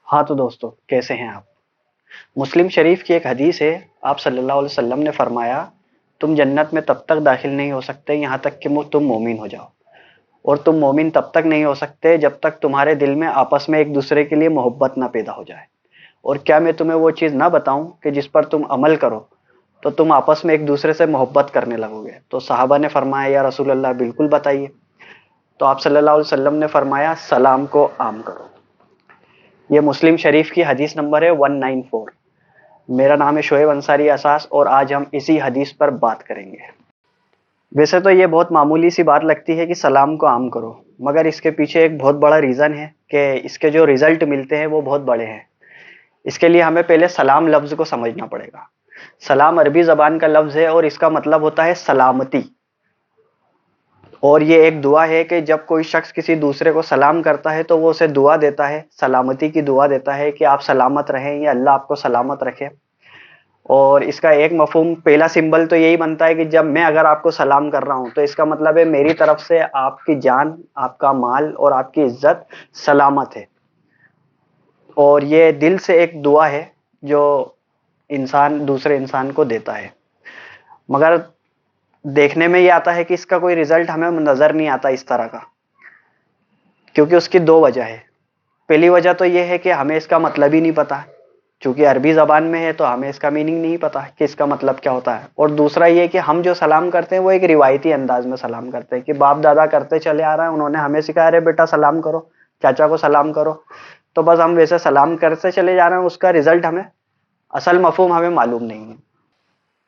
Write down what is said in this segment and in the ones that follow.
ہاں تو دوستو کیسے ہیں آپ؟ مسلم شریف کی ایک حدیث ہے، آپ صلی اللہ علیہ وسلم نے فرمایا تم جنت میں تب تک داخل نہیں ہو سکتے یہاں تک کہ تم مومن ہو جاؤ، اور تم مومن تب تک نہیں ہو سکتے جب تک تمہارے دل میں آپس میں ایک دوسرے کے لیے محبت نہ پیدا ہو جائے۔ اور کیا میں تمہیں وہ چیز نہ بتاؤں کہ جس پر تم عمل کرو تو تم آپس میں ایک دوسرے سے محبت کرنے لگو گے؟ تو صحابہ نے فرمایا یا رسول اللہ بالکل بتائیے۔ تو آپ صلی اللہ علیہ وسلم نے فرمایا سلام کو عام کرو۔ یہ مسلم شریف کی حدیث نمبر ہے 194۔ میرا نام ہے شعیب انصاری اساس، اور آج ہم اسی حدیث پر بات کریں گے۔ ویسے تو یہ بہت معمولی سی بات لگتی ہے کہ سلام کو عام کرو، مگر اس کے پیچھے ایک بہت بڑا ریزن ہے کہ اس کے جو ریزلٹ ملتے ہیں وہ بہت بڑے ہیں۔ اس کے لیے ہمیں پہلے سلام لفظ کو سمجھنا پڑے گا۔ سلام عربی زبان کا لفظ ہے اور اس کا مطلب ہوتا ہے سلامتی، اور یہ ایک دعا ہے کہ جب کوئی شخص کسی دوسرے کو سلام کرتا ہے تو وہ اسے دعا دیتا ہے، سلامتی کی دعا دیتا ہے کہ آپ سلامت رہیں یا اللہ آپ کو سلامت رکھے۔ اور اس کا ایک مفہوم، پہلا سمبل تو یہی بنتا ہے کہ جب میں اگر آپ کو سلام کر رہا ہوں تو اس کا مطلب ہے میری طرف سے آپ کی جان، آپ کا مال اور آپ کی عزت سلامت ہے۔ اور یہ دل سے ایک دعا ہے جو انسان دوسرے انسان کو دیتا ہے، مگر دیکھنے میں یہ آتا ہے کہ اس کا کوئی رزلٹ ہمیں نظر نہیں آتا اس طرح کا، کیونکہ اس کی دو وجہ ہے۔ پہلی وجہ تو یہ ہے کہ ہمیں اس کا مطلب ہی نہیں پتا، چونکہ عربی زبان میں ہے تو ہمیں اس کا میننگ نہیں پتا کہ اس کا مطلب کیا ہوتا ہے۔ اور دوسرا یہ کہ ہم جو سلام کرتے ہیں وہ ایک روایتی انداز میں سلام کرتے ہیں کہ باپ دادا کرتے چلے آ رہے ہیں، انہوں نے ہمیں سکھایا ارے بیٹا سلام کرو، چاچا کو سلام کرو، تو بس ہم ویسے سلام کرتے چلے جا رہے ہیں، اس کا رزلٹ ہمیں، اصل مفہوم ہمیں معلوم نہیں ہے۔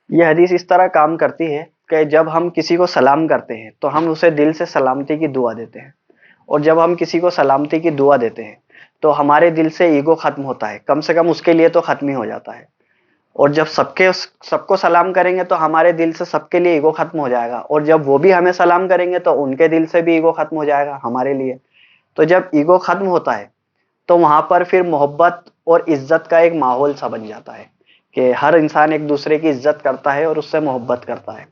یہ حدیث اس طرح کام کرتی ہے کہ جب ہم کسی کو سلام کرتے ہیں تو ہم اسے دل سے سلامتی کی دعا دیتے ہیں، اور جب ہم کسی کو سلامتی کی دعا دیتے ہیں تو ہمارے دل سے ایگو ختم ہوتا ہے، کم سے کم اس کے لیے تو ختم ہی ہو جاتا ہے۔ اور جب سب کو سلام کریں گے تو ہمارے دل سے سب کے لیے ایگو ختم ہو جائے گا، اور جب وہ بھی ہمیں سلام کریں گے تو ان کے دل سے بھی ایگو ختم ہو جائے گا ہمارے لیے۔ تو جب ایگو ختم ہوتا ہے تو وہاں پر پھر محبت اور عزت کا ایک ماحول سا بن جاتا ہے کہ ہر انسان ایک دوسرے کی عزت کرتا ہے اور اس سے محبت کرتا ہے۔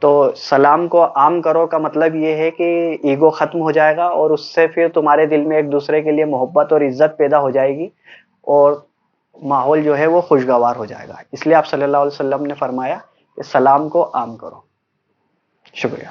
تو سلام کو عام کرو کا مطلب یہ ہے کہ ایگو ختم ہو جائے گا، اور اس سے پھر تمہارے دل میں ایک دوسرے کے لیے محبت اور عزت پیدا ہو جائے گی، اور ماحول جو ہے وہ خوشگوار ہو جائے گا۔ اس لیے آپ صلی اللہ علیہ وسلم نے فرمایا کہ سلام کو عام کرو۔ شکریہ۔